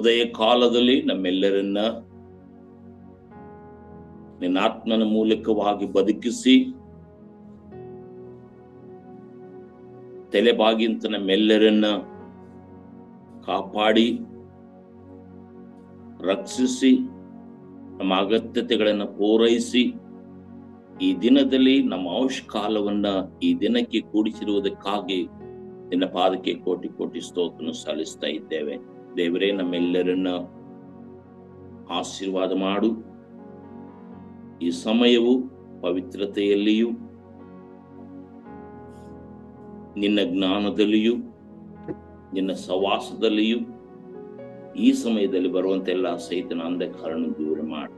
ಉದಯ ಕಾಲದಲ್ಲಿ ನಮ್ಮೆಲ್ಲರನ್ನ ನಿನ್ನ ಆತ್ಮನ ಮೂಲಕವಾಗಿ ಬದುಕಿಸಿ ತಲೆಬಾಗಿಂತ ನಮ್ಮೆಲ್ಲರನ್ನ ಕಾಪಾಡಿ ರಕ್ಷಿಸಿ ನಮ್ಮ ಅಗತ್ಯತೆಗಳನ್ನು ಪೂರೈಸಿ ಈ ದಿನದಲ್ಲಿ ನಮ್ಮ ಆಯುಷ್ಕಾಲವನ್ನ ಈ ದಿನಕ್ಕೆ ಕೂಡಿಸಿರುವುದಕ್ಕಾಗಿ ನಿನ್ನ ಪಾದಕ್ಕೆ ಕೋಟಿ ಕೋಟಿ ಸ್ತೋತ್ರ ಸಲ್ಲಿಸ್ತಾ ಇದ್ದೇವೆ. ದೇವರೇ, ನಮ್ಮೆಲ್ಲರನ್ನ ಆಶೀರ್ವಾದ ಮಾಡು. ಈ ಸಮಯವು ಪವಿತ್ರತೆಯಲ್ಲಿಯೂ ನಿನ್ನ ಜ್ಞಾನದಲ್ಲಿಯೂ ನಿನ್ನ ಸವಾಸದಲ್ಲಿಯೂ ಈ ಸಮಯದಲ್ಲಿ ಬರುವಂತೆಲ್ಲ ಸೈತನ ಅಂಧಕಾರನ ದೂರ ಮಾಡು.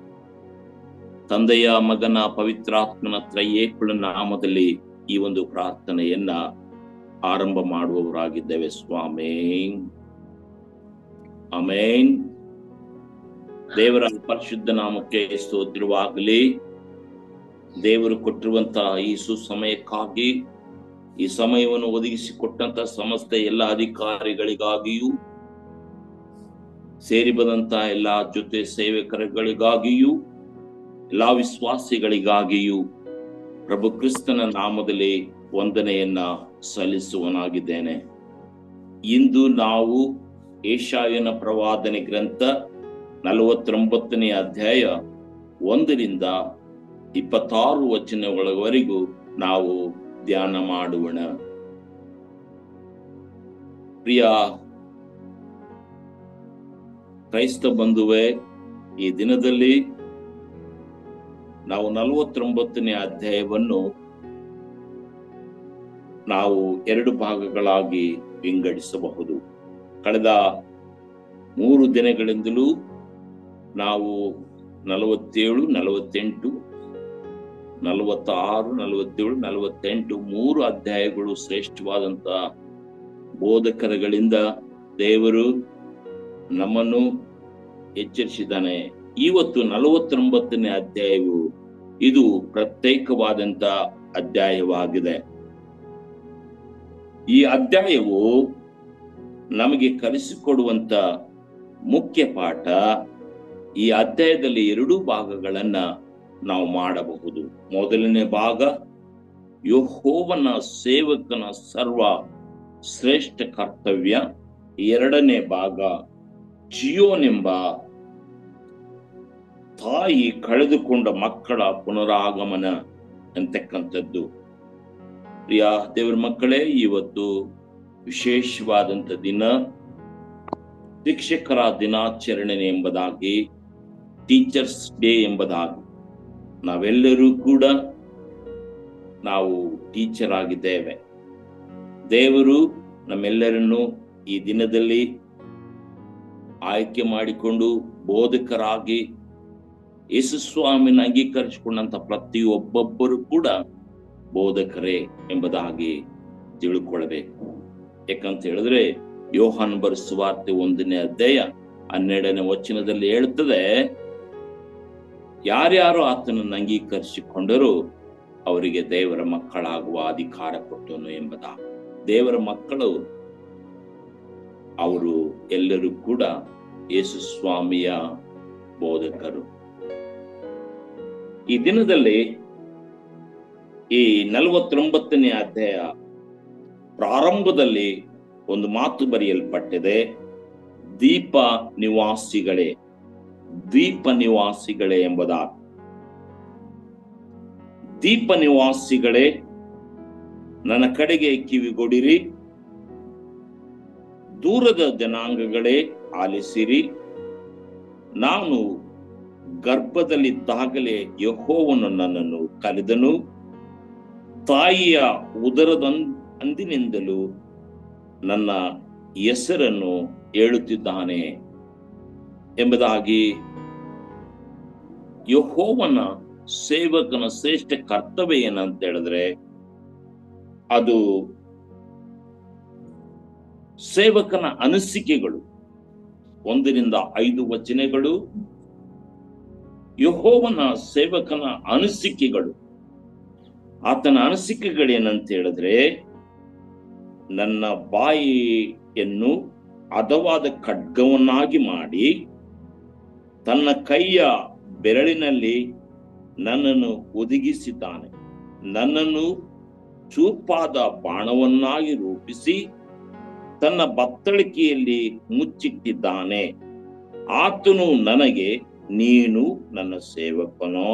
ತಂದೆಯ ಮಗನ ಪವಿತ್ರಾತ್ಮನ ತ್ರಯೇಕಳ ನಾಮದಲ್ಲಿ ಈ ಒಂದು ಪ್ರಾರ್ಥನೆಯನ್ನ ಆರಂಭ ಮಾಡುವವರಾಗಿದ್ದೇವೆ ಸ್ವಾಮಿ. ಆಮೇನ್. ದೇವರ ಪರಿಶುದ್ಧ ನಾಮಕ್ಕೆ ಸ್ತೋತ್ರವಾಗಲಿ. ದೇವರು ಕೊಟ್ಟಿರುವಂತಹ ಈ ಸುಸಮಯಕ್ಕಾಗಿ, ಈ ಸಮಯವನ್ನು ಒದಗಿಸಿಕೊಟ್ಟಂತ ಸಮಸ್ತ ಎಲ್ಲ ಅಧಿಕಾರಿಗಳಿಗಾಗಿಯೂ, ಸೇರಿ ಬಂದಂತ ಎಲ್ಲ ಜೊತೆ ಸೇವಕರುಗಳಿಗಾಗಿಯೂ, ಎಲ್ಲಾ ವಿಶ್ವಾಸಿಗಳಿಗಾಗಿಯೂ ಪ್ರಭು ಕ್ರಿಸ್ತನ ನಾಮದಲ್ಲಿ ವಂದನೆಯನ್ನ ಸಲ್ಲಿಸುವನಾಗಿದ್ದೇನೆ. ಇಂದು ನಾವು ಯೆಶಾಯನ ಪ್ರವಾದನೆ ಗ್ರಂಥ 49ನೇ ಅಧ್ಯಾಯ 1ರಿಂದ 26 ವಚನಗಳವರೆಗೂ ನಾವು ಧ್ಯಾನ ಮಾಡೋಣ. ಪ್ರಿಯ ಕ್ರೈಸ್ತ ಬಂಧುವೇ, ಈ ದಿನದಲ್ಲಿ ನಾವು 49ನೇ ಅಧ್ಯಾಯವನ್ನು ನಾವು 2 ಭಾಗಗಳಾಗಿ ವಿಂಗಡಿಸಬಹುದು. ಕಳೆದ 3 ದಿನಗಳಿಂದಲೂ ನಾವು 47, 48, 46, 47, 48 3 ಅಧ್ಯಾಯಗಳು ಶ್ರೇಷ್ಠವಾದಂತ ಬೋಧಕರುಗಳಿಂದ ದೇವರು ನಮ್ಮನ್ನು ಎಚ್ಚರಿಸಿದ್ದಾನೆ. ಇವತ್ತು 49ನೇ ಅಧ್ಯಾಯವು ಇದು ಪ್ರತ್ಯೇಕವಾದಂತ ಅಧ್ಯಾಯವಾಗಿದೆ. ಈ ಅಧ್ಯಾಯವು ನಮಗೆ ಕಲಿಸಿಕೊಡುವಂತ ಮುಖ್ಯ ಪಾಠ. ಈ ಅಧ್ಯಾಯದಲ್ಲಿ 2 ಭಾಗಗಳನ್ನ ನಾವು ಮಾಡಬಹುದು. ಮೊದಲನೇ ಭಾಗ ಯೆಹೋವನ ಸೇವಕನ ಸರ್ವ ಶ್ರೇಷ್ಠ ಕರ್ತವ್ಯ. 2ನೇ ಭಾಗ ಚಿಯೋನೆಂಬ ತಾಯಿ ಕಳೆದುಕೊಂಡ ಮಕ್ಕಳ ಪುನರಾಗಮನ ಅಂತಕ್ಕಂಥದ್ದು. ಪ್ರಿಯ ದೇವರ ಮಕ್ಕಳೇ, ಇವತ್ತು ವಿಶೇಷವಾದಂಥ ದಿನ, ಶಿಕ್ಷಕರ ದಿನಾಚರಣೆ ಎಂಬುದಾಗಿ, ಟೀಚರ್ಸ್ ಡೇ ಎಂಬುದಾಗಿ ನಾವೆಲ್ಲರೂ ಕೂಡ ನಾವು ಟೀಚರ್ ಆಗಿದ್ದೇವೆ. ದೇವರು ನಮ್ಮೆಲ್ಲರನ್ನು ಈ ದಿನದಲ್ಲಿ ಆಯ್ಕೆ ಮಾಡಿಕೊಂಡು ಬೋಧಕರಾಗಿ ಯೇಸುಸ್ವಾಮಿನ ಅಂಗೀಕರಿಸಿಕೊಂಡಂತ ಪ್ರತಿಯೊಬ್ಬೊಬ್ಬರು ಕೂಡ ಬೋಧಕರೇ ಎಂಬುದಾಗಿ ತಿಳ್ಕೊಳ್ಬೇಕು. ಯಾಕಂತ ಹೇಳಿದ್ರೆ ಯೋಹಾನ್ ಬರೆದ ಸುವಾರ್ತೆ 1ನೇ ಅಧ್ಯಾಯ 12ನೇ ವಚನದಲ್ಲಿ ಹೇಳ್ತದೆ, ಯಾರ್ಯಾರು ಆತನನ್ನು ಅಂಗೀಕರಿಸಿಕೊಂಡರೂ ಅವರಿಗೆ ದೇವರ ಮಕ್ಕಳಾಗುವ ಅಧಿಕಾರ ಕೊಟ್ಟನು ಎಂಬುದಾಗಿ. ದೇವರ ಮಕ್ಕಳು ಅವರು ಎಲ್ಲರೂ ಕೂಡ ಯೇಸು ಸ್ವಾಮಿಯ ಬೋಧಕರು. ಈ ದಿನದಲ್ಲಿ ಈ 49ನೇ ಅಧ್ಯಾಯ ಪ್ರಾರಂಭದಲ್ಲಿ ಒಂದು ಮಾತು ಬರೆಯಲ್ಪಟ್ಟಿದೆ, ದೀಪ ನಿವಾಸಿಗಳೇ, ದ್ವೀಪ ನಿವಾಸಿಗಳೇ ಎಂಬುದಾಗಿ. ದೀಪ ನಿವಾಸಿಗಳೇ, ನನ್ನ ಕಡೆಗೆ ಕಿವಿಗೊಡಿರಿ, ದೂರದ ಜನಾಂಗಗಳೇ ಆಲಿಸಿರಿ. ನಾನು ಗರ್ಭದಲ್ಲಿದ್ದಾಗಲೇ ಯೆಹೋವನು ನನ್ನನ್ನು ಕರೆದನು, ತಾಯಿಯ ಉದರದ ಅಂದಿನಿಂದಲೂ ನನ್ನ ಹೆಸರನ್ನು ಹೇಳುತ್ತಿದ್ದಾನೆ ಎಂಬುದಾಗಿ. ಯೆಹೋವನ ಸೇವಕನ ಶ್ರೇಷ್ಠ ಕರ್ತವ್ಯ ಏನಂತ ಹೇಳಿದ್ರೆ, ಅದು ಸೇವಕನ ಅನಿಸಿಕೆಗಳು. 1ರಿಂದ 5 ವಚನಗಳು ಯೆಹೋವನ ಸೇವಕನ ಅನಿಸಿಕೆಗಳು. ಆತನ ಅನಿಸಿಕೆಗಳೇನಂತ ಹೇಳಿದ್ರೆ, ನನ್ನ ಬಾಯಿಯನ್ನು ಹದವಾದ ಖಡ್ಗವನ್ನಾಗಿ ಮಾಡಿ ತನ್ನ ಕೈಯ ಬೆರಳಿನಲ್ಲಿ ನನ್ನನ್ನು ಒದಗಿಸಿದ್ದಾನೆ. ನನ್ನನ್ನು ಚೂಪಾದ ಬಾಣವನ್ನಾಗಿ ರೂಪಿಸಿ ತನ್ನ ಬತ್ತಳಿಕೆಯಲ್ಲಿ ಮುಚ್ಚಿಟ್ಟಿದ್ದಾನೆ. ಆತನು ನನಗೆ, ನೀನು ನನ್ನ ಸೇವಕನೋ,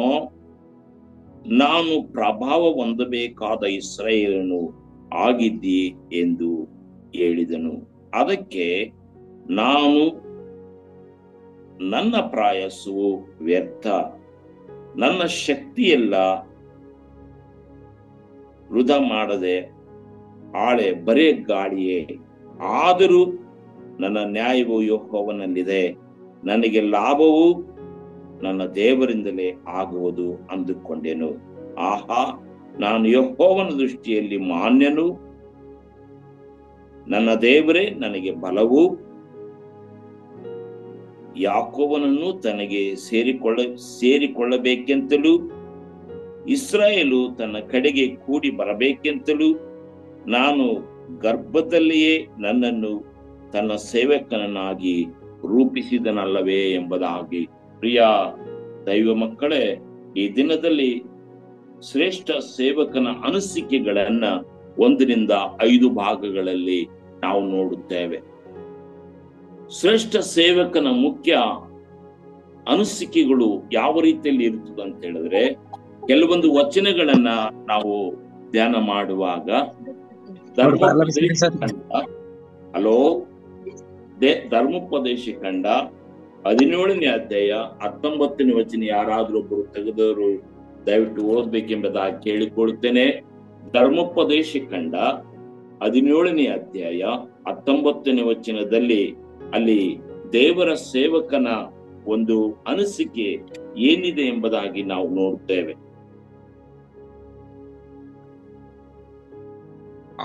ನಾನು ಪ್ರಭಾವ ಹೊಂದಬೇಕಾದ ಇಸ್ರಾಯೇಲನು ಆಗಿದ್ದಿ ಎಂದು ಹೇಳಿದನು. ಅದಕ್ಕೆ ನಾನು, ನನ್ನ ಪ್ರಯಾಸವು ವ್ಯರ್ಥ, ನನ್ನ ಶಕ್ತಿಯೆಲ್ಲ ವೃಥಾ ಮಾಡದೆ ಆಳೆ ಬರೇ ಗಾಳಿಯೇ. ಆದರೂ ನನ್ನ ನ್ಯಾಯವು ಯೆಹೋವನಲ್ಲಿದೆ, ನನಗೆ ಲಾಭವು ನನ್ನ ದೇವರಿಂದಲೇ ಆಗುವುದು ಅಂದುಕೊಂಡೆನು. ಆಹಾ, ನಾನು ಯೆಹೋವನ ದೃಷ್ಟಿಯಲ್ಲಿ ಮಾನ್ಯನು, ನನ್ನ ದೇವರೇ ನನಗೆ ಬಲವು. ಯಾಕೋಬನನ್ನು ತನಗೆ ಸೇರಿಕೊಳ್ಳಬೇಕೆಂತಲೂ ಇಸ್ರಾಯೇಲು ತನ್ನ ಕಡೆಗೆ ಕೂಡಿ ಬರಬೇಕೆಂತಲೂ ನಾನು ಗರ್ಭದಲ್ಲಿಯೇ ನನ್ನನ್ನು ತನ್ನ ಸೇವಕನನ್ನಾಗಿ ರೂಪಿಸಿದನಲ್ಲವೇ ಎಂಬುದಾಗಿ. ಪ್ರಿಯ ದೈವ ಮಕ್ಕಳೇ, ಈ ದಿನದಲ್ಲಿ ಶ್ರೇಷ್ಠ ಸೇವಕನ ಅನಿಸಿಕೆಗಳನ್ನ 1ರಿಂದ 5 ಭಾಗಗಳಲ್ಲಿ ನಾವು ನೋಡುತ್ತೇವೆ. ಶ್ರೇಷ್ಠ ಸೇವಕನ ಮುಖ್ಯ ಅನಿಸಿಕೆಗಳು ಯಾವ ರೀತಿಯಲ್ಲಿ ಇರ್ತದೆ ಅಂತ ಹೇಳಿದ್ರೆ, ಕೆಲವೊಂದು ವಚನಗಳನ್ನ ನಾವು ಧ್ಯಾನ ಮಾಡುವಾಗ ಧರ್ಮೋಪದೇಶ ಕಂಡ 17ನೇ ಅಧ್ಯಾಯ 19ನೇ ವಚನ ಯಾರಾದ್ರೂ ಒಬ್ಬರು ತೆಗೆದವರು ದಯವಿಟ್ಟು ಓದ್ಬೇಕೆಂಬುದಾಗಿ ಕೇಳಿಕೊಳ್ಳುತ್ತೇನೆ. ಧರ್ಮೋಪದೇಶ ಕಂಡ 17ನೇ ಅಧ್ಯಾಯ 19ನೇ ವಚನದಲ್ಲಿ ಅಲ್ಲಿ ದೇವರ ಸೇವಕನ ಒಂದು ಅನಿಸಿಕೆ ಏನಿದೆ ಎಂಬುದಾಗಿ ನಾವು ನೋಡುತ್ತೇವೆ.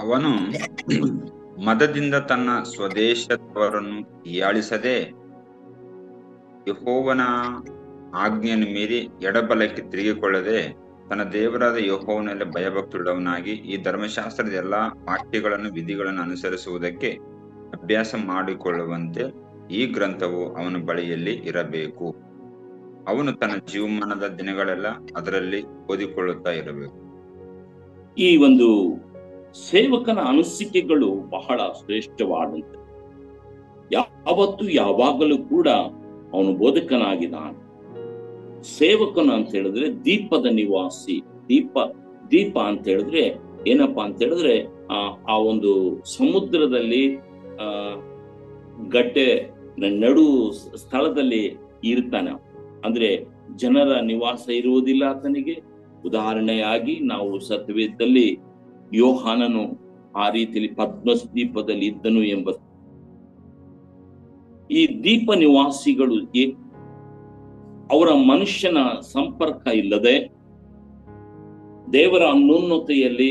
ಅವನು ಮದದಿಂದ ತನ್ನ ಸ್ವದೇಶದವರನ್ನು ಹೀಯಾಳಿಸದೆ ಯೆಹೋವನ ಆಜ್ಞೆಯನ್ನು ಮೀರಿ ಎಡಬಲಕ್ಕೆ ತಿರುಗಿಕೊಳ್ಳದೆ ತನ್ನ ದೇವರಾದ ಯೆಹೋವನಲ್ಲಿ ಭಯಭಕ್ತಿಯುಳ್ಳವನಾಗಿ ಈ ಧರ್ಮಶಾಸ್ತ್ರದ ಎಲ್ಲಾ ವಾಕ್ಯಗಳನ್ನು ವಿಧಿಗಳನ್ನು ಅನುಸರಿಸುವುದಕ್ಕೆ ಅಭ್ಯಾಸ ಮಾಡಿಕೊಳ್ಳುವಂತೆ ಈ ಗ್ರಂಥವು ಅವನ ಬಳಿಯಲ್ಲಿ ಇರಬೇಕು. ಅವನು ತನ್ನ ಜೀವಮಾನದ ದಿನಗಳೆಲ್ಲ ಅದರಲ್ಲಿ ಓದಿಕೊಳ್ಳುತ್ತಾ ಇರಬೇಕು. ಈ ಒಂದು ಸೇವಕನ ಅನಿಸಿಕೆಗಳು ಬಹಳ ಶ್ರೇಷ್ಠವಾದಂತೆ. ಯಾವತ್ತು ಯಾವಾಗಲೂ ಕೂಡ ಅವನು ಬೋಧಕನಾಗಿದ್ದಾನೆ. ಸೇವಕನು ಅಂತ ಹೇಳಿದ್ರೆ ದೀಪದ ನಿವಾಸಿ. ದೀಪ ಅಂತ ಹೇಳಿದ್ರೆ ಏನಪ್ಪಾ ಅಂತ ಹೇಳಿದ್ರೆ ಆ ಒಂದು ಸಮುದ್ರದಲ್ಲಿ ಗಡ್ಡೆ ನಡು ಸ್ಥಳದಲ್ಲಿ ಇರ್ತಾನೆ. ಅಂದ್ರೆ ಜನರ ನಿವಾಸ ಇರುವುದಿಲ್ಲ ಆತನಿಗೆ. ಉದಾಹರಣೆಯಾಗಿ ನಾವು ಸತ್ಯವೇದದಲ್ಲಿ ಯೋಹಾನನು ಆ ರೀತಿಯಲ್ಲಿ ಪದ್ಮದೀಪದಲ್ಲಿ ಇದ್ದನು ಎಂಬ ಈ ದೀಪ ನಿವಾಸಿಗಳು ಅವರ ಮನುಷ್ಯನ ಸಂಪರ್ಕ ಇಲ್ಲದೆ ದೇವರ ಅನ್ಯೋನ್ಯತೆಯಲ್ಲಿ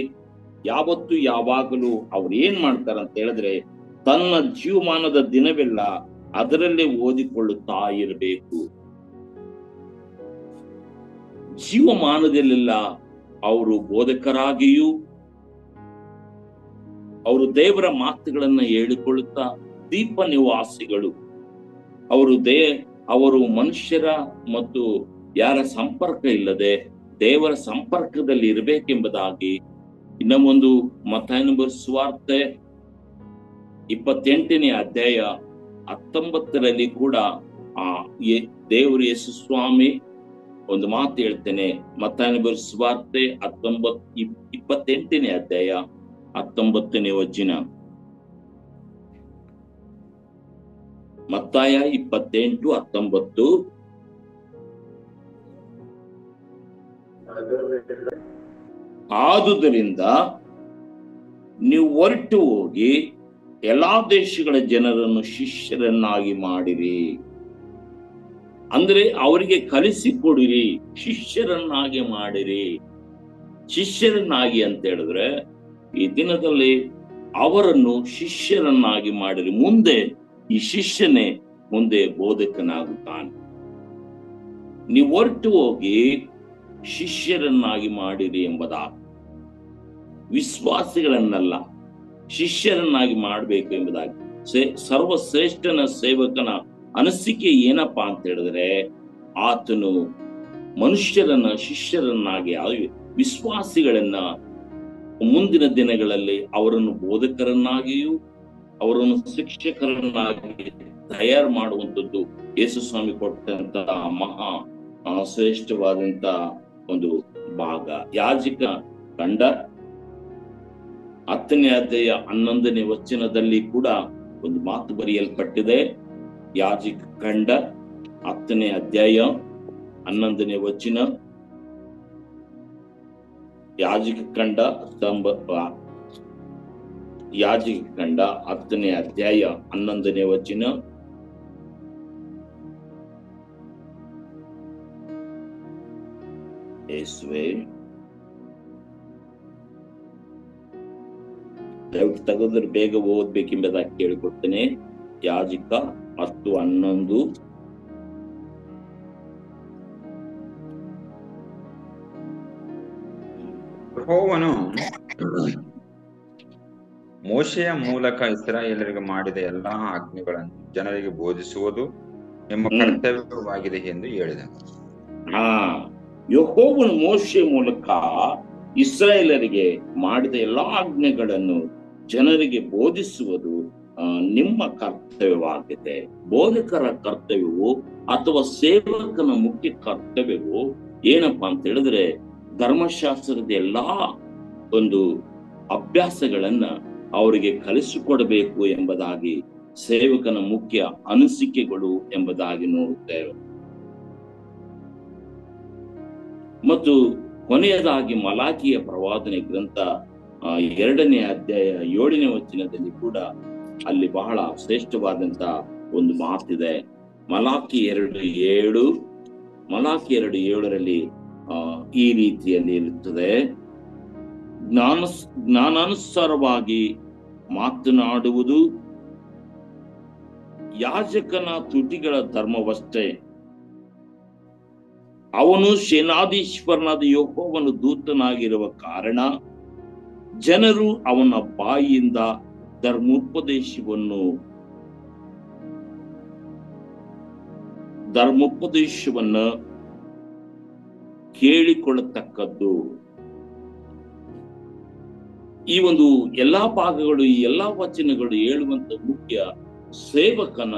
ಯಾವತ್ತು ಯಾವಾಗಲೂ ಅವ್ರು ಏನ್ ಮಾಡ್ತಾರ ಅಂತ ಹೇಳಿದ್ರೆ ತನ್ನ ಜೀವಮಾನದ ದಿನವೆಲ್ಲ ಅದರಲ್ಲೇ ಓದಿಕೊಳ್ಳುತ್ತಾ ಇರಬೇಕು. ಜೀವಮಾನದಲ್ಲೆಲ್ಲ ಅವರು ಬೋಧಕರಾಗಿಯೂ ಅವರು ದೇವರ ಮಾತುಗಳನ್ನ ಹೇಳಿಕೊಳ್ಳುತ್ತಾ ದೀಪ ನಿವಾಸಿಗಳು ಅವರು ಮನುಷ್ಯರ ಮತ್ತು ಯಾರ ಸಂಪರ್ಕ ಇಲ್ಲದೆ ದೇವರ ಸಂಪರ್ಕದಲ್ಲಿ ಇರಬೇಕೆಂಬುದಾಗಿ ಇನ್ನೊಂದು ಮತ್ತಾಯನ ಸುವಾರ್ತೆ 28ನೇ ಅಧ್ಯಾಯ 19ರಲ್ಲಿ ಕೂಡ ದೇವರು ಯೇಸು ಸ್ವಾಮಿ ಒಂದು ಮಾತು ಹೇಳ್ತೇನೆ. ಮತ್ತಾಯನ ಸುವಾರ್ತೆ 28ನೇ ಅಧ್ಯಾಯ 19ನೇ ವಚನ. ಮತ್ತಾಯ 28:19. ಆದುದರಿಂದ ನೀವು ಹೊರಟು ಹೋಗಿ ಎಲ್ಲಾ ದೇಶಗಳ ಜನರನ್ನು ಶಿಷ್ಯರನ್ನಾಗಿ ಮಾಡಿರಿ. ಅಂದ್ರೆ ಅವರಿಗೆ ಕಲಿಸಿಕೊಡಿರಿ, ಶಿಷ್ಯರನ್ನಾಗಿ ಮಾಡಿರಿ. ಶಿಷ್ಯರನ್ನಾಗಿ ಅಂತ ಹೇಳಿದ್ರೆ ಈ ದಿನದಲ್ಲಿ ಅವರನ್ನು ಶಿಷ್ಯರನ್ನಾಗಿ ಮಾಡಿರಿ. ಮುಂದೆ ಈ ಶಿಷ್ಯನೇ ಮುಂದೆ ಬೋಧಕನಾಗುತ್ತಾನೆ. ನೀವು ಹೊರಟು ಹೋಗಿ ಶಿಷ್ಯರನ್ನಾಗಿ ಮಾಡಿರಿ ಎಂಬುದಾಗಿ, ವಿಶ್ವಾಸಿಗಳನ್ನಲ್ಲ ಶಿಷ್ಯರನ್ನಾಗಿ ಮಾಡಬೇಕು ಎಂಬುದಾಗಿ. ಸರ್ವಶ್ರೇಷ್ಠನ ಸೇವಕನ ಅನಿಸಿಕೆ ಏನಪ್ಪಾ ಅಂತ ಹೇಳಿದ್ರೆ, ಆತನು ಮನುಷ್ಯರನ್ನ ಶಿಷ್ಯರನ್ನಾಗಿ ವಿಶ್ವಾಸಿಗಳನ್ನ ಮುಂದಿನ ದಿನಗಳಲ್ಲಿ ಅವರನ್ನು ಬೋಧಕರನ್ನಾಗಿಯೂ ಅವರನ್ನು ಶಿಕ್ಷಕರನ್ನಾಗಿ ತಯಾರು ಮಾಡುವಂಥದ್ದು ಯೇಸು ಸ್ವಾಮಿ ಕೊಟ್ಟಂತ ಮಹಾ ಶ್ರೇಷ್ಠವಾದಂತ ಒಂದು ಭಾಗ. ಯಾಜಕ ಕಂಡ 10ನೇ ಅಧ್ಯಾಯ 11ನೇ ವಚನದಲ್ಲಿ ಕೂಡ ಒಂದು ಮಾತು ಬರೆಯಲ್ಪಟ್ಟಿದೆ. ಯಾಜಕ ಕಂಡ 10ನೇ ಅಧ್ಯಾಯ 11ನೇ ವಚನ. ಯಾಜಕ ಕಂಡ 10ನೇ ಅಧ್ಯಾಯ 11ನೇ ವಚನ. ಯೇಸುವೆ, ದಯವಿಟ್ಟು ತೆಗೆದ್ರೆ ಬೇಗ ಓದ್ಬೇಕೆಂಬುದಾಗಿ ಕೇಳಿಕೊಡ್ತೇನೆ. ಯಾಜಕ 10:11. ಯೆಹೋವನು ಮೋಶೆಯ ಮೂಲಕ ಇಸ್ರಾಯೇಲರಿಗೆ ಮಾಡಿದ ಎಲ್ಲಾ ಆಜ್ಞೆಗಳನ್ನು ಜನರಿಗೆ ಬೋಧಿಸುವುದು ನಿಮ್ಮ ಕರ್ತವ್ಯವಾಗಿದೆ ಎಂದು ಹೇಳಿದನು. ಯೆಹೋವನು ಮೋಶೆಯ ಮೂಲಕ ಇಸ್ರಾಯೇಲರಿಗೆ ಮಾಡಿದ ಎಲ್ಲಾ ಆಜ್ಞೆಗಳನ್ನು ಜನರಿಗೆ ಬೋಧಿಸುವುದು ನಿಮ್ಮ ಕರ್ತವ್ಯವಾಗಿದೆ. ಬೋಧಕರ ಕರ್ತವ್ಯವು ಅಥವಾ ಸೇವಕನ ಮುಖ್ಯ ಕರ್ತವ್ಯವು ಏನಪ್ಪಾ ಅಂತ ಹೇಳಿದ್ರೆ, ಧರ್ಮಶಾಸ್ತ್ರದ ಎಲ್ಲಾ ಒಂದು ಅಭ್ಯಾಸಗಳನ್ನ ಅವರಿಗೆ ಕಲಿಸಿಕೊಡಬೇಕು ಎಂಬುದಾಗಿ ಸೇವಕನ ಮುಖ್ಯ ಅನಿಸಿಕೆಗಳು ಎಂಬುದಾಗಿ ನೋಡುತ್ತೇವೆ. ಮತ್ತು ಕೊನೆಯದಾಗಿ ಮಲಾಕಿಯ ಪ್ರವಾದನೆ ಗ್ರಂಥ 2ನೇ ಅಧ್ಯಾಯ 7ನೇ ವಚನದಲ್ಲಿ ಕೂಡ ಅಲ್ಲಿ ಬಹಳ ಶ್ರೇಷ್ಠವಾದಂತ ಒಂದು ಮಾತಿದೆ. ಮಲಾಕಿ 2:7 2:7ರಲ್ಲಿ ಈ ರೀತಿಯಲ್ಲಿ ಇರುತ್ತದೆ: ಜ್ಞಾನಾನುಸಾರವಾಗಿ ಮಾತನಾಡುವುದು ಯಾಜಕನ ತುಟಿಗಳ ಧರ್ಮವಷ್ಟೇ. ಅವನು ಸೇನಾಧೀಶ್ವರನಾದ ಯೆಹೋವನ ದೂತನಾಗಿರುವ ಕಾರಣ ಜನರು ಅವನ ಬಾಯಿಯಿಂದ ಧರ್ಮೋಪದೇಶವನ್ನು ಕೇಳಿಕೊಳ್ಳತಕ್ಕದ್ದು. ಈ ಒಂದು ಎಲ್ಲಾ ಭಾಗಗಳು, ಈ ಎಲ್ಲಾ ವಚನಗಳು ಹೇಳುವಂತ ಮುಖ್ಯ ಸೇವಕನ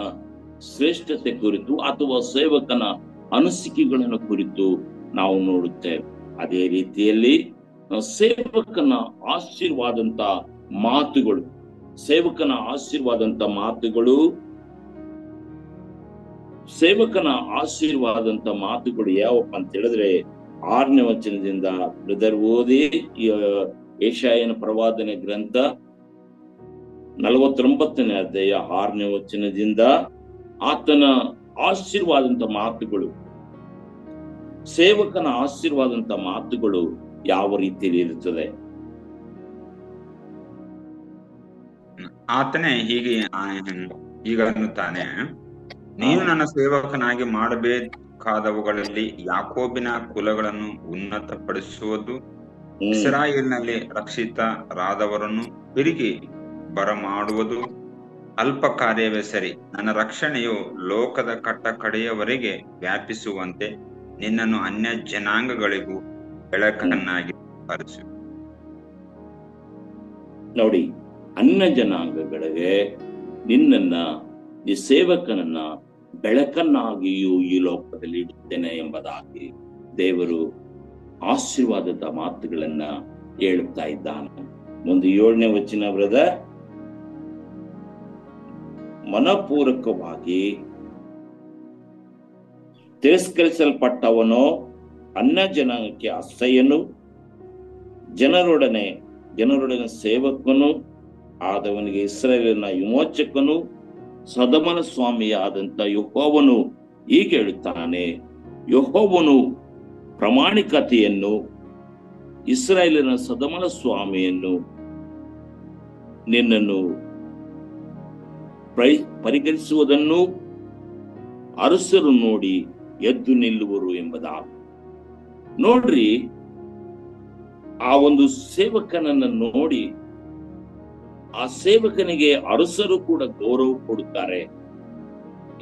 ಶ್ರೇಷ್ಠತೆ ಕುರಿತು ಅಥವಾ ಸೇವಕನ ಅನಿಸಿಕೆಗಳನ್ನು ಕುರಿತು ನಾವು ನೋಡುತ್ತೇವೆ. ಅದೇ ರೀತಿಯಲ್ಲಿ ಸೇವಕನ ಆಶೀರ್ವಾದಂತ ಮಾತುಗಳು ಯಾವಪ್ಪ ಅಂತ ಹೇಳಿದ್ರೆ, 6ನೇ ವಚನದಿಂದ ಬ್ರದರ್ ಓದಿ. ಯೆಶಾಯನ ಪ್ರವಾದನೆ ಗ್ರಂಥ 49ನೇ ಅಧ್ಯಾಯ 6ನೇ ವಚನದಿಂದ ಆತನ ಆಶೀರ್ವಾದಂತ ಮಾತುಗಳು, ಸೇವಕನ ಆಶೀರ್ವಾದಂತ ಮಾತುಗಳು ಯಾವ ರೀತಿಯಲ್ಲಿ ಇರುತ್ತದೆ. ಆತನೇ ಹೀಗೆ ಈಗ ಅನ್ನುತ್ತಾನೆ: ನೀನು ನನ್ನ ಸೇವಕನಾಗಿ ಮಾಡಬೇಕಾದವುಗಳಲ್ಲಿ ಯಾಕೋಬಿನ ಕುಲಗಳನ್ನು ಉನ್ನತಪಡಿಸುವುದು, ಇಸ್ರಾಯೇಲ್ನಲ್ಲಿ ರಕ್ಷಿತರಾದವರನ್ನು ತಿರುಗಿ ಬರಮಾಡುವುದು ಅಲ್ಪ ಕಾರ್ಯವೇ ಸರಿ. ನನ್ನ ರಕ್ಷಣೆಯು ಲೋಕದ ಕಟ್ಟ ಕಡೆಯವರೆಗೆ ವ್ಯಾಪಿಸುವಂತೆ ನಿನ್ನನ್ನು ಅನ್ಯ ಜನಾಂಗಗಳಿಗೂ ಬೆಳಕನ್ನಾಗಿ ಕರೆಸು. ನೋಡಿ, ಅನ್ಯ ಜನಾಂಗಗಳಿಗೆ ನಿನ್ನನ್ನ, ಈ ಸೇವಕನನ್ನ ಬೆಳಕನ್ನಾಗಿಯೂ ಈ ಲೋಕದಲ್ಲಿ ಇಡುತ್ತೇನೆ ಎಂಬುದಾಗಿ ದೇವರು ಆಶೀರ್ವಾದದ ಮಾತುಗಳನ್ನ ಹೇಳುತ್ತಾ ಇದ್ದಾನೆ. ಒಂದು 7ನೇ ವಚನ ಬ್ರದರ್: ಮನಪೂರ್ವಕವಾಗಿ ತಿರಸ್ಕರಿಸಲ್ಪಟ್ಟವನೋ ಅನ್ಯ ಜನಾಂಗಕ್ಕೆ ಅಸಹ್ಯನು, ಜನರೊಡನೆ ಸೇವಕನು ಆದವನಿಗೆ ಇಸ್ರಾಯೇಲಿನ ವಿಮೋಚಕನು ಸದಮನ ಸ್ವಾಮಿಯಾದಂತ ಯೆಹೋವನು ಹೀಗೆ ಹೇಳುತ್ತಾನೆ: ಯೆಹೋವನು ಪ್ರಾಮಾಣಿಕತೆಯನ್ನು, ಇಸ್ರಾಯೇಲಿನ ಸದಮನ ಸ್ವಾಮಿಯನ್ನು, ನಿನ್ನನ್ನು ಪರಿಗಣಿಸುವುದನ್ನು ಅರಸರು ನೋಡಿ ಎದ್ದು ನಿಲ್ಲುವರು ಎಂಬುದಾಗಿ. ನೋಡ್ರಿ, ಆ ಒಂದು ಸೇವಕನನ್ನು ನೋಡಿ ಆ ಸೇವಕನಿಗೆ ಅರಸರು ಕೂಡ ಗೌರವ ಕೊಡುತ್ತಾರೆ.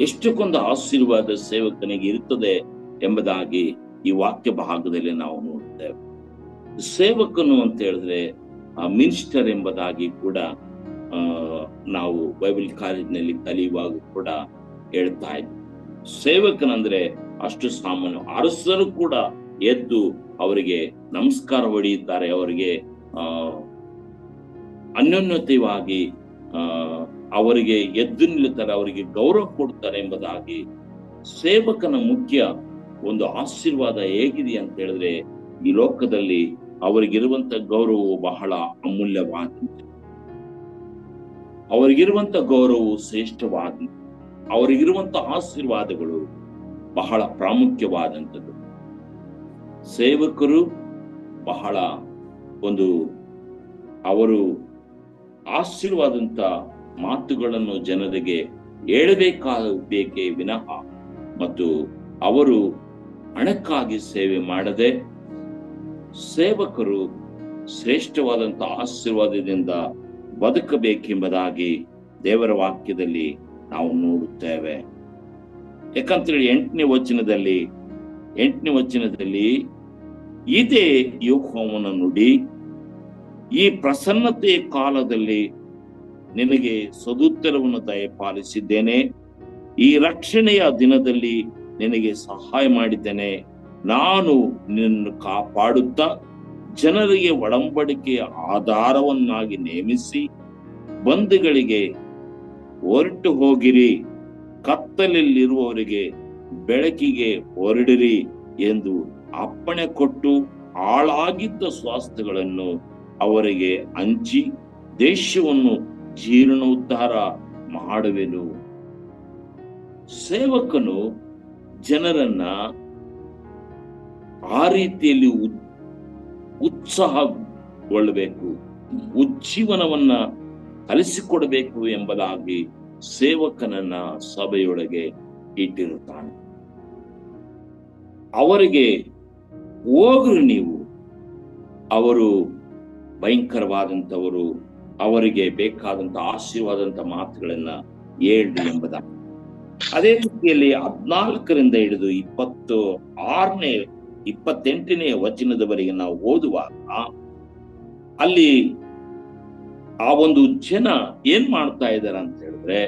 ಎಷ್ಟಕ್ಕೊಂದು ಆಶೀರ್ವಾದ ಸೇವಕನಿಗೆ ಇರುತ್ತದೆ ಎಂಬುದಾಗಿ ಈ ವಾಕ್ಯ ಭಾಗದಲ್ಲಿ ನಾವು ನೋಡ್ತೇವೆ. ಸೇವಕನು ಅಂತ ಹೇಳಿದ್ರೆ ಮಿನಿಸ್ಟರ್ ಎಂಬುದಾಗಿ ಕೂಡ ನಾವು ಬೈಬಲ್ ಕಾಲೇಜಿನಲ್ಲಿ ಕಲಿಯುವಾಗ ಕೂಡ ಹೇಳ್ತಾ ಇದ್ವಿ. ಸೇವಕನಂದ್ರೆ ಅಷ್ಟು ಸಾಮಾನ್ಯ. ಅರಸರು ಕೂಡ ಎದ್ದು ಅವರಿಗೆ ನಮಸ್ಕಾರ ಹೊಡೆಯುತ್ತಾರೆ, ಅವರಿಗೆ ಅನ್ಯೋನ್ಯತೆಯಾಗಿ ಅವರಿಗೆ ಎದ್ದು ನಿಲ್ಲುತ್ತಾರೆ, ಅವರಿಗೆ ಗೌರವ ಕೊಡ್ತಾರೆ ಎಂಬುದಾಗಿ. ಸೇವಕನ ಮುಖ್ಯ ಒಂದು ಆಶೀರ್ವಾದ ಹೇಗಿದೆ ಅಂತ ಹೇಳಿದ್ರೆ, ಈ ಲೋಕದಲ್ಲಿ ಅವರಿಗಿರುವಂತ ಗೌರವವು ಬಹಳ ಅಮೂಲ್ಯವಾದಂತೆ, ಅವರಿಗಿರುವಂತ ಗೌರವವು ಶ್ರೇಷ್ಠವಾದ, ಅವರಿಗಿರುವಂತ ಆಶೀರ್ವಾದಗಳು ಬಹಳ ಪ್ರಾಮುಖ್ಯವಾದಂಥದ್ದು. ಸೇವಕರು ಬಹಳ ಅವರು ಆಶೀರ್ವಾದಂತ ಮಾತುಗಳನ್ನು ಜನರಿಗೆ ಹೇಳಬೇಕೇ ವಿನಃ ಮತ್ತು ಅವರು ಹಣಕ್ಕಾಗಿ ಸೇವೆ ಮಾಡದೆ, ಸೇವಕರು ಶ್ರೇಷ್ಠವಾದಂತ ಆಶೀರ್ವಾದದಿಂದ ಬದುಕಬೇಕೆಂಬುದಾಗಿ ದೇವರ ವಾಕ್ಯದಲ್ಲಿ ನಾವು ನೋಡುತ್ತೇವೆ. ಯಾಕಂತೇಳಿ 8ನೇ ವಚನದಲ್ಲಿ ಇದೇ ಯೆಹೋವನ ನುಡಿ, ಈ ಪ್ರಸನ್ನತೆಯ ಕಾಲದಲ್ಲಿ ನಿನಗೆ ಸದುತ್ತರವನ್ನು ದಯಪಾಲಿಸಿದ್ದೇನೆ, ಈ ರಕ್ಷಣೆಯ ದಿನದಲ್ಲಿ ನಿನಗೆ ಸಹಾಯ ಮಾಡಿದ್ದೇನೆ, ನಾನು ನಿನ್ನನ್ನು ಕಾಪಾಡುತ್ತಾ ಜನರಿಗೆ ಒಡಂಬಡಿಕೆಯ ಆಧಾರವನ್ನಾಗಿ ನೇಮಿಸಿ, ಬಂಧುಗಳಿಗೆ ಹೊರಟು ಹೋಗಿರಿ, ಕತ್ತಲಲ್ಲಿರುವವರಿಗೆ ಬೆಳಕಿಗೆ ಹೊರಡಿರಿ ಎಂದು ಅಪ್ಪಣೆ ಕೊಟ್ಟು ಹಾಳಾಗಿದ್ದ ಸ್ವಾಸ್ಥ್ಯಗಳನ್ನು ಅವರಿಗೆ ಹಂಚಿ ದೇಶವನ್ನು ಜೀರ್ಣೋದ್ಧಾರ ಮಾಡುವೆನು. ಸೇವಕನು ಜನರನ್ನ ಆ ರೀತಿಯಲ್ಲಿ ಉತ್ಸಾಹಗೊಳ್ಳಬೇಕು, ಉಜ್ಜೀವನವನ್ನ ಕಲಿಸಿಕೊಡಬೇಕು ಎಂಬುದಾಗಿ ಸೇವಕನನ್ನ ಸಭೆಯೊಳಗೆ ಇಟ್ಟಿರುತ್ತಾನೆ. ಅವರಿಗೆ ಹೋಗ್ರಿ ನೀವು, ಅವರು ಭಯಂಕರವಾದಂಥವರು, ಅವರಿಗೆ ಬೇಕಾದಂತ ಆಶೀರ್ವಾದಂತ ಮಾತುಗಳನ್ನ ಹೇಳ್ರಿ ಎಂಬುದಾಗಿ. ಅದೇ ರೀತಿಯಲ್ಲಿ 14ರಿಂದ ಹಿಡಿದು 26ನೇ 28ನೇ ವಚನದವರೆಗೆ ನಾವು ಓದುವಾಗ ಅಲ್ಲಿ ಆ ಒಂದು ಜನ ಏನ್ ಮಾಡ್ತಾ ಇದ್ದಾರೆ ಅಂತ ಹೇಳಿದ್ರೆ,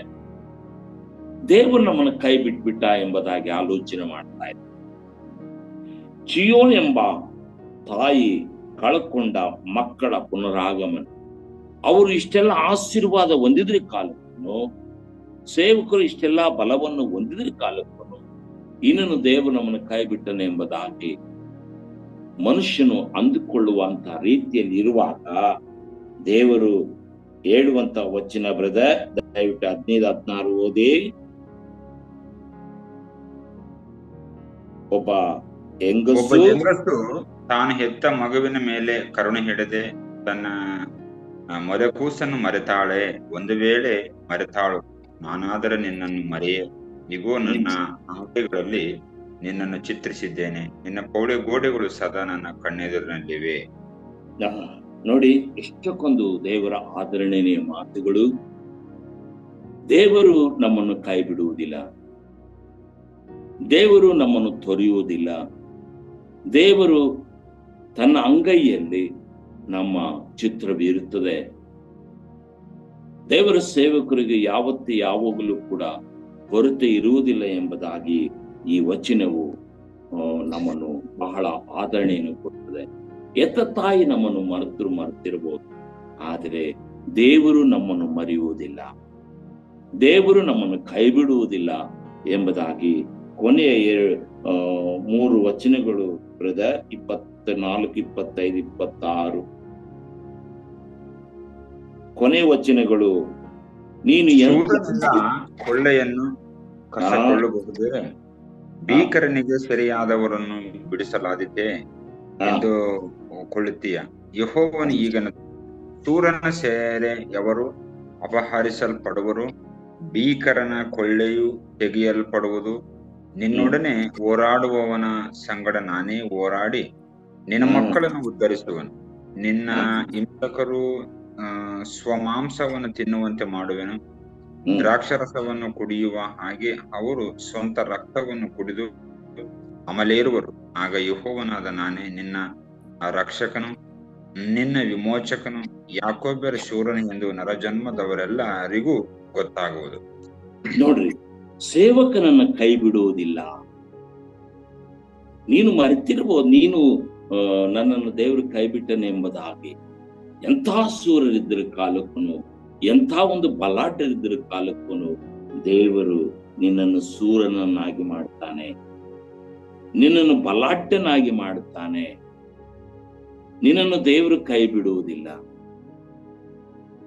ದೇವರು ನಮ್ಮನ್ನ ಕೈ ಬಿಟ್ಬಿಟ್ಟ ಎಂಬುದಾಗಿ ಆಲೋಚನೆ ಮಾಡ್ತಾ ಇದ್ದಾರೆ. ಚಿಯೋನ್ ಎಂಬ ತಾಯಿ ಕಳ್ಕೊಂಡ ಮಕ್ಕಳ ಪುನರಾಗಮನ, ಅವರು ಇಷ್ಟೆಲ್ಲ ಆಶೀರ್ವಾದ ಹೊಂದಿದ್ರೆ ಕಾಲಕ್ಕೂ, ಸೇವಕರು ಇಷ್ಟೆಲ್ಲ ಬಲವನ್ನು ಹೊಂದಿದ್ರೆ ಕಾಲಕ್ಕೂ, ಇನ್ನನ್ನು ದೇವರು ನಮ್ಮನ್ನು ಕೈ ಬಿಟ್ಟನೆ ಎಂಬುದಾಗಿ ಮನುಷ್ಯನು ಅಂದುಕೊಳ್ಳುವಂತ ರೀತಿಯಲ್ಲಿ ಇರುವಾಗ ದೇವರು ಹೇಳುವಂತ ವಚನ ಬ್ರದರ್, ದಯವಿಟ್ಟು 15-16 ಓದಿ. ಒಬ್ಬ ಹೆಂಗಸು ತಾನು ಹೆತ್ತ ಮಗುವಿನ ಮೇಲೆ ಕರುಣೆ ಹಿಡದೆ ತನ್ನ ಮೊದಕೂಸನ್ನು ಮರೆತಾಳೆ. ಒಂದು ವೇಳೆ ಮರೆತಾಳು, ನಾನಾದರೆ ನಿನ್ನನ್ನು ಮರೆಯೆ. ಇಗೋ ನನ್ನ ಅಂಗೈಗಳಲ್ಲಿ ನಿನ್ನನ್ನು ಚಿತ್ರಿಸಿದ್ದೇನೆ, ನಿನ್ನ ಪೌಳೆ ಗೋಡೆಗಳು ಸದಾ ನನ್ನ ಕಣ್ಣೆದುರಿನಲ್ಲಿವೆ. ನೋಡಿ, ಎಷ್ಟಕ್ಕೊಂದು ದೇವರ ಆದರಣೆಯ ಮಾತುಗಳು. ದೇವರು ನಮ್ಮನ್ನು ಕೈ ಬಿಡುವುದಿಲ್ಲ, ದೇವರು ನಮ್ಮನ್ನು ತೊರೆಯುವುದಿಲ್ಲ. ದೇವರು ತನ್ನ ಅಂಗೈಯಲ್ಲಿ ನಮ್ಮ ಚಿತ್ರವಿರುತ್ತದೆ. ದೇವರ ಸೇವಕರಿಗೆ ಯಾವಾಗಲೂ ಕೂಡ ಕೊರತೆ ಇರುವುದಿಲ್ಲ ಎಂಬುದಾಗಿ ಈ ವಚನವು ನಮ್ಮನ್ನು ಬಹಳ ಆದರಣೆಯನ್ನು ಕೊಡುತ್ತದೆ. ಎತ್ತ ತಾಯಿ ನಮ್ಮನ್ನು ಮರೆತಿರಬಹುದು, ಆದರೆ ದೇವರು ನಮ್ಮನ್ನು ಮರೆಯುವುದಿಲ್ಲ, ದೇವರು ನಮ್ಮನ್ನು ಕೈ ಬಿಡುವುದಿಲ್ಲ ಎಂಬುದಾಗಿ ಕೊನೆಯ 3 ವಚನಗಳು ಬ್ರದರ್, 24, 25, 26 ಕೊನೆ ವಚನಗಳು. ನೀನು ಕೊಳ್ಳೆಯನ್ನು ಕಸಕೊಳ್ಳಬಹುದೇ? ಭೀಕರನಿಗೆ ಸೆರೆಯಾದವರನ್ನು ಬಿಡಿಸಲಾದೀತೆ ಎಂದು ಕೊಳ್ಳುತ್ತೀಯ. ಯೆಹೋವನು ಈಗನ ಸೂರನ ಸೆರೆಯವರು ಅಪಹರಿಸಲ್ಪಡುವರು, ಭೀಕರನ ಕೊಳ್ಳೆಯು ತೆಗೆಯಲ್ಪಡುವುದು. ನಿನ್ನೊಡನೆ ಹೋರಾಡುವವನ ಸಂಗಡ ನಾನೇ ಹೋರಾಡಿ ನಿನ್ನ ಮಕ್ಕಳನ್ನು ಉದ್ಧರಿಸುವನು. ನಿನ್ನ ಹಿಂಸಕರು ಸ್ವಮಾಂಸವನ್ನು ತಿನ್ನುವಂತೆ ಮಾಡುವೆನು. ದ್ರಾಕ್ಷರಸವನ್ನು ಕುಡಿಯುವ ಹಾಗೆ ಅವರು ಸ್ವಂತ ರಕ್ತವನ್ನು ಕುಡಿದು ಅಮಲೇರುವರು. ಆಗ ಯೆಹೋವನಾದ ನಾನೇ ನಿನ್ನ ರಕ್ಷಕನು, ನಿನ್ನ ವಿಮೋಚಕನು, ಯಾಕೋಬ್ಯರ ಶೂರನು ಎಂದು ನರಜನ್ಮದವರೆಲ್ಲರಿಗೂ ಗೊತ್ತಾಗುವುದು. ನೋಡ್ರಿ, ಸೇವಕನನ್ನ ಕೈ ಬಿಡುವುದಿಲ್ಲ. ನೀನು ಮರೆತಿರ್ಬೋದು, ನೀನು ನನ್ನನ್ನು ದೇವರು ಕೈ ಬಿಟ್ಟನೆ ಎಂಬುದಾಗಿ. ಎಂಥ ಸೂರರಿದ್ದ ಕಾಲಕ್ಕೂ, ಎಂಥ ಒಂದು ಬಲಾಢ್ಯರಿದ್ದ ಕಾಲಕ್ಕೂ ದೇವರು ನಿನ್ನನ್ನು ಸೂರನನ್ನಾಗಿ ಮಾಡ್ತಾನೆ, ನಿನ್ನನ್ನು ಬಲಾಢ್ಯನಾಗಿ ಮಾಡುತ್ತಾನೆ. ನಿನ್ನನ್ನು ದೇವರು ಕೈ ಬಿಡುವುದಿಲ್ಲ.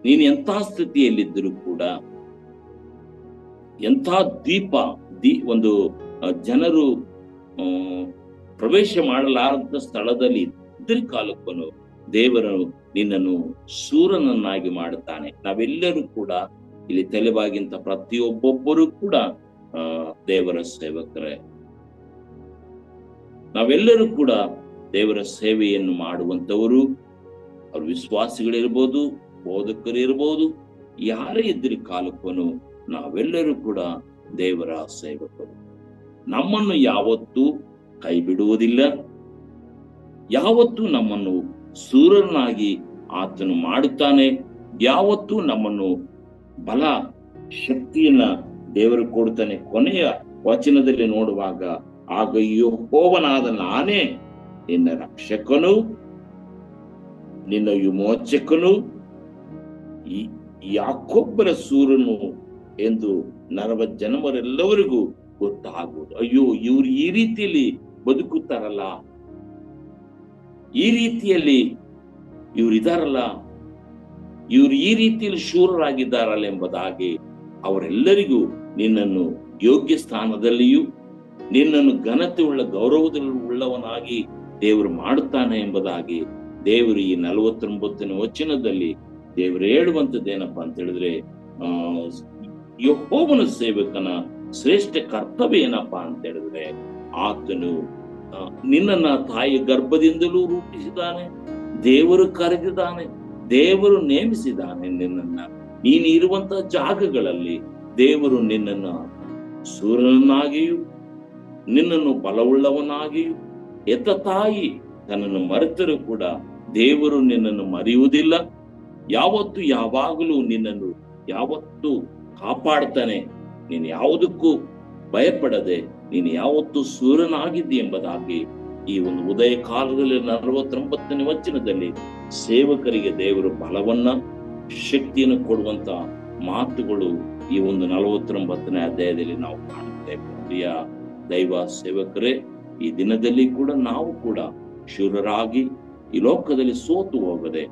ನೀನು ಎಂಥ ಸ್ಥಿತಿಯಲ್ಲಿದ್ದರೂ ಕೂಡ, ಎಂಥ ಒಂದು ಜನರು ಪ್ರವೇಶ ಮಾಡಲಾರದ ಸ್ಥಳದಲ್ಲಿ ಇದ್ರ ಕಾಲಕ್ಕೂ ದೇವರು ನಿನ್ನನ್ನು ಸೂರನನ್ನಾಗಿ ಮಾಡುತ್ತಾನೆ. ನಾವೆಲ್ಲರೂ ಕೂಡ ಇಲ್ಲಿ ತಲೆಬಾಗಿಂತ ಪ್ರತಿಯೊಬ್ಬೊಬ್ಬರು ಕೂಡ ದೇವರ ಸೇವಕರೇ. ನಾವೆಲ್ಲರೂ ಕೂಡ ದೇವರ ಸೇವೆಯನ್ನು ಮಾಡುವಂತವರು. ಅವರು ವಿಶ್ವಾಸಿಗಳಿರ್ಬೋದು, ಬೋಧಕರಿರ್ಬೋದು, ಯಾರೇ ಇದ್ರ ಕಾಲಕ್ಕೂ ನಾವೆಲ್ಲರೂ ಕೂಡ ದೇವರ ಸೇವಕರು. ನಮ್ಮನ್ನು ಯಾವತ್ತೂ ಕೈ ಬಿಡುವುದಿಲ್ಲ. ಯಾವತ್ತೂ ನಮ್ಮನ್ನು ಸೂರನಾಗಿ ಆತನು ಮಾಡುತ್ತಾನೆ. ಯಾವತ್ತೂ ನಮ್ಮನ್ನು ಬಲ ಶಕ್ತಿಯನ್ನ ದೇವರು ಕೊಡ್ತಾನೆ. ಕೊನೆಯ ವಚನದಲ್ಲಿ ನೋಡುವಾಗ, ಆಗ ಯೆಹೋವನಾದ ನಾನೇ ನಿನ್ನ ರಕ್ಷಕನು, ನಿನ್ನ ವಿಮೋಚಕನು, ಯಾಕೋಬರ ಸೂರನು ಎಂದು ಜನವರೆಲ್ಲವರಿಗೂ ಗೊತ್ತಾಗುವುದು. ಅಯ್ಯೋ, ಇವ್ರು ಈ ರೀತಿಯಲ್ಲಿ ಬದುಕುತ್ತಾರಲ್ಲ, ಈ ರೀತಿಯಲ್ಲಿ ಇವರಿದಾರಲ್ಲ, ಇವರು ಈ ರೀತಿಯಲ್ಲಿ ಶೂರರಾಗಿದ್ದಾರಲ್ಲ ಎಂಬುದಾಗಿ ಅವರೆಲ್ಲರಿಗೂ ನಿನ್ನನ್ನು ಯೋಗ್ಯ ಸ್ಥಾನದಲ್ಲಿಯೂ ನಿನ್ನನ್ನು ಘನತೆ ಉಳ್ಳ ಗೌರವದಲ್ಲಿ ಉಳ್ಳವನಾಗಿ ದೇವರು ಮಾಡುತ್ತಾನೆ ಎಂಬುದಾಗಿ ದೇವರು ಈ 49ನೇ ವಚನದಲ್ಲಿ ದೇವರು ಹೇಳುವಂಥದ್ದೇನಪ್ಪಾ ಅಂತ ಹೇಳಿದ್ರೆ, ಯೆಹೋವನ ಸೇವಕನ ಶ್ರೇಷ್ಠ ಕರ್ತವ್ಯ ಏನಪ್ಪಾ ಅಂತ ಹೇಳಿದ್ರೆ, ಆತನು ನಿನ್ನನ್ನ ತಾಯಿ ಗರ್ಭದಿಂದಲೂ ರೂಪಿಸಿದ್ದಾನೆ, ದೇವರು ಕರೆದಿದ್ದಾನೆ, ದೇವರು ನೇಮಿಸಿದ್ದಾನೆ. ನಿನ್ನನ್ನ ನೀನು ಇರುವಂತಹ ಜಾಗಗಳಲ್ಲಿ ದೇವರು ನಿನ್ನನ್ನ ಸೂರ್ಯನನ್ನಾಗಿಯೂ ನಿನ್ನನ್ನು ಬಲವುಳ್ಳವನಾಗಿಯೂ, ಎತ್ತ ತಾಯಿ ತನ್ನನ್ನು ಮರೆತರೂ ಕೂಡ ದೇವರು ನಿನ್ನನ್ನು ಮರೆಯುವುದಿಲ್ಲ. ಯಾವತ್ತು ಯಾವಾಗಲೂ ನಿನ್ನನ್ನು ಯಾವತ್ತು ಕಾಪಾಡ್ತಾನೆ. ನೀನು ಯಾವುದಕ್ಕೂ ಭಯಪಡದೆ ನೀನು ಯಾವತ್ತು ಸೂರ್ಯನಾಗಿದ್ದಿ ಎಂಬುದಾಗಿ ಈ ಒಂದು ಉದಯ ಕಾಲದಲ್ಲಿ 49ನೇ ವಚನದಲ್ಲಿ ಸೇವಕರಿಗೆ ದೇವರು ಬಲವನ್ನ ಶಕ್ತಿಯನ್ನು ಕೊಡುವಂತ ಮಾತುಗಳು ಈ ಒಂದು 49ನೇ ಅಧ್ಯಾಯದಲ್ಲಿ ನಾವು ಕಾಣುತ್ತೇವೆ. ಪ್ರಿಯ ದೈವ ಸೇವಕರೇ, ಈ ದಿನದಲ್ಲಿ ಕೂಡ ನಾವು ಕೂಡ ಶೂರರಾಗಿ ಈ ಲೋಕದಲ್ಲಿ ಸೋತು ಹೋಗದೆ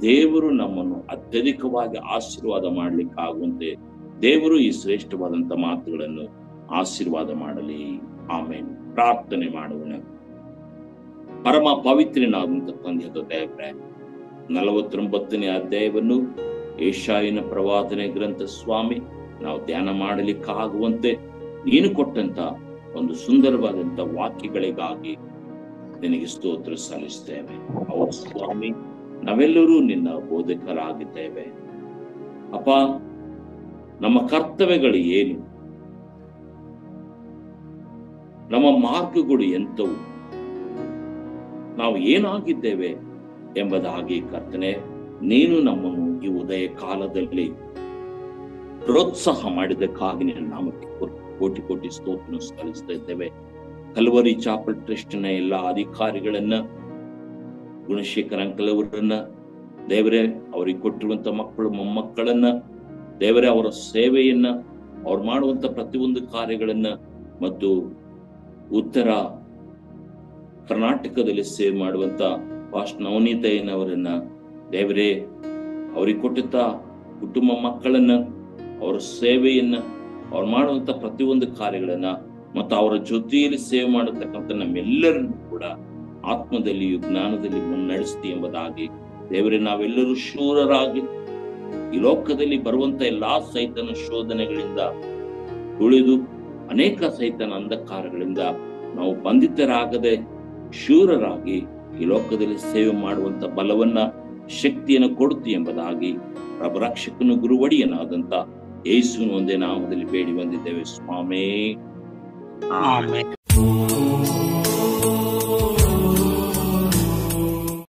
ದೇವರು ನಮ್ಮನ್ನು ಅತ್ಯಧಿಕವಾಗಿ ಆಶೀರ್ವಾದ ಮಾಡ್ಲಿಕ್ಕಾಗುವಂತೆ ದೇವರು ಈ ಶ್ರೇಷ್ಠವಾದಂತ ಮಾತುಗಳನ್ನು ಆಶೀರ್ವಾದ ಮಾಡಲಿ. ಆಮೇಲೆ ಪ್ರಾರ್ಥನೆ ಮಾಡೋಣ. ಪರಮ ಪವಿತ್ರನಾದಂತ ತಂದೆಯಾದ ದೇವರೇ, 49ನೇ ಅಧ್ಯಾಯವನ್ನು ಯೆಶಾಯನ ಪ್ರವಾದನೆ ಗ್ರಂಥ ಸ್ವಾಮಿ ನಾವು ಧ್ಯಾನ ಮಾಡಲಿಕ್ಕಾಗುವಂತೆ ನೀನು ಕೊಟ್ಟಂತ ಒಂದು ಸುಂದರವಾದಂತ ವಾಕ್ಯಗಳಿಗಾಗಿ ನಿನಗೆ ಸ್ತೋತ್ರ ಸಲ್ಲಿಸ್ತೇವೆ. ಹೌದು ಸ್ವಾಮಿ, ನಾವೆಲ್ಲರೂ ನಿನ್ನ ಬೋಧಕರಾಗಿದ್ದೇವೆ ಅಪ್ಪ. ನಮ್ಮ ಕರ್ತವ್ಯಗಳು ಏನು, ನಮ್ಮ ಮಾರ್ಗಗಳು ಎಂಥವು, ನಾವು ಏನಾಗಿದ್ದೇವೆ ಎಂಬುದಾಗಿ ಕರ್ತನೆ ನೀನು ನಮ್ಮನ್ನು ಈ ಉದಯ ಕಾಲದಲ್ಲಿ ಪ್ರೋತ್ಸಾಹ ಮಾಡಿದಕ್ಕಾಗಿ ನಿನ್ನ ನಾಮಕ್ಕೆ ಕೋಟಿ ಕೋಟಿ ಸ್ತೋತ್ರ ಸಲ್ಲಿಸ್ತಾ ಇದ್ದೇವೆ. ಕಲ್ವರಿ ಚಾಪಲ್ ಟ್ರಸ್ಟ್ನ ಎಲ್ಲ ಅಧಿಕಾರಿಗಳನ್ನ, ಗುಣಶೇಖರ್ ಅಂಕಲ್ ಅವರನ್ನ ದೇವರೇ, ಅವರಿಗೆ ಕೊಟ್ಟಿರುವಂತ ಮಕ್ಕಳು ಮೊಮ್ಮಕ್ಕಳನ್ನ ದೇವರೇ, ಅವರ ಸೇವೆಯನ್ನ, ಅವ್ರು ಮಾಡುವಂತ ಪ್ರತಿಯೊಂದು ಕಾರ್ಯಗಳನ್ನ ಮತ್ತು ಉತ್ತರ ಕರ್ನಾಟಕದಲ್ಲಿ ಸೇವೆ ಮಾಡುವಂತ ಪಾಸ್ಟ್ ನವನೀತಯ್ಯನವರನ್ನ ದೇವರೇ, ಅವ್ರಿಗೆ ಕೊಟ್ಟಂತ ಕುಟುಂಬ ಮಕ್ಕಳನ್ನ, ಅವರ ಸೇವೆಯನ್ನ, ಅವ್ರು ಮಾಡುವಂತ ಪ್ರತಿಯೊಂದು ಕಾರ್ಯಗಳನ್ನ ಮತ್ತು ಅವರ ಜೊತೆಯಲ್ಲಿ ಸೇವೆ ಮಾಡತಕ್ಕಂಥ ನಮ್ಮೆಲ್ಲರನ್ನು ಕೂಡ ಆತ್ಮದಲ್ಲಿಯೂ ಜ್ಞಾನದಲ್ಲಿ ಮುನ್ನಡೆಸ್ತಿ ಎಂಬುದಾಗಿ ದೇವರೇ, ನಾವೆಲ್ಲರೂ ಶೂರರಾಗಿ ಈ ಲೋಕದಲ್ಲಿ ಬರುವಂತ ಎಲ್ಲಾ ಸೈತನ ಶೋಧನೆಗಳಿಂದ ತುಳಿದು ಅನೇಕ ಸೈತನ ಅಂಧಕಾರಗಳಿಂದ ನಾವು ಬಂಧಿತರಾಗದೆ ಶೂರರಾಗಿ ಈ ಲೋಕದಲ್ಲಿ ಸೇವೆ ಮಾಡುವಂತ ಬಲವನ್ನ ಶಕ್ತಿಯನ್ನು ಕೊಡುತ್ತಿ ಎಂಬುದಾಗಿ ಪ್ರಭುರಕ್ಷಕನು ಗುರುವಡಿಯನಾದಂತ ಯೇಸುವಿನ ಒಂದೇ ನಾಮದಲ್ಲಿ ಬೇಡಿ ಬಂದಿದ್ದೇವೆ ಸ್ವಾಮಿ. ಆಮೆನ್.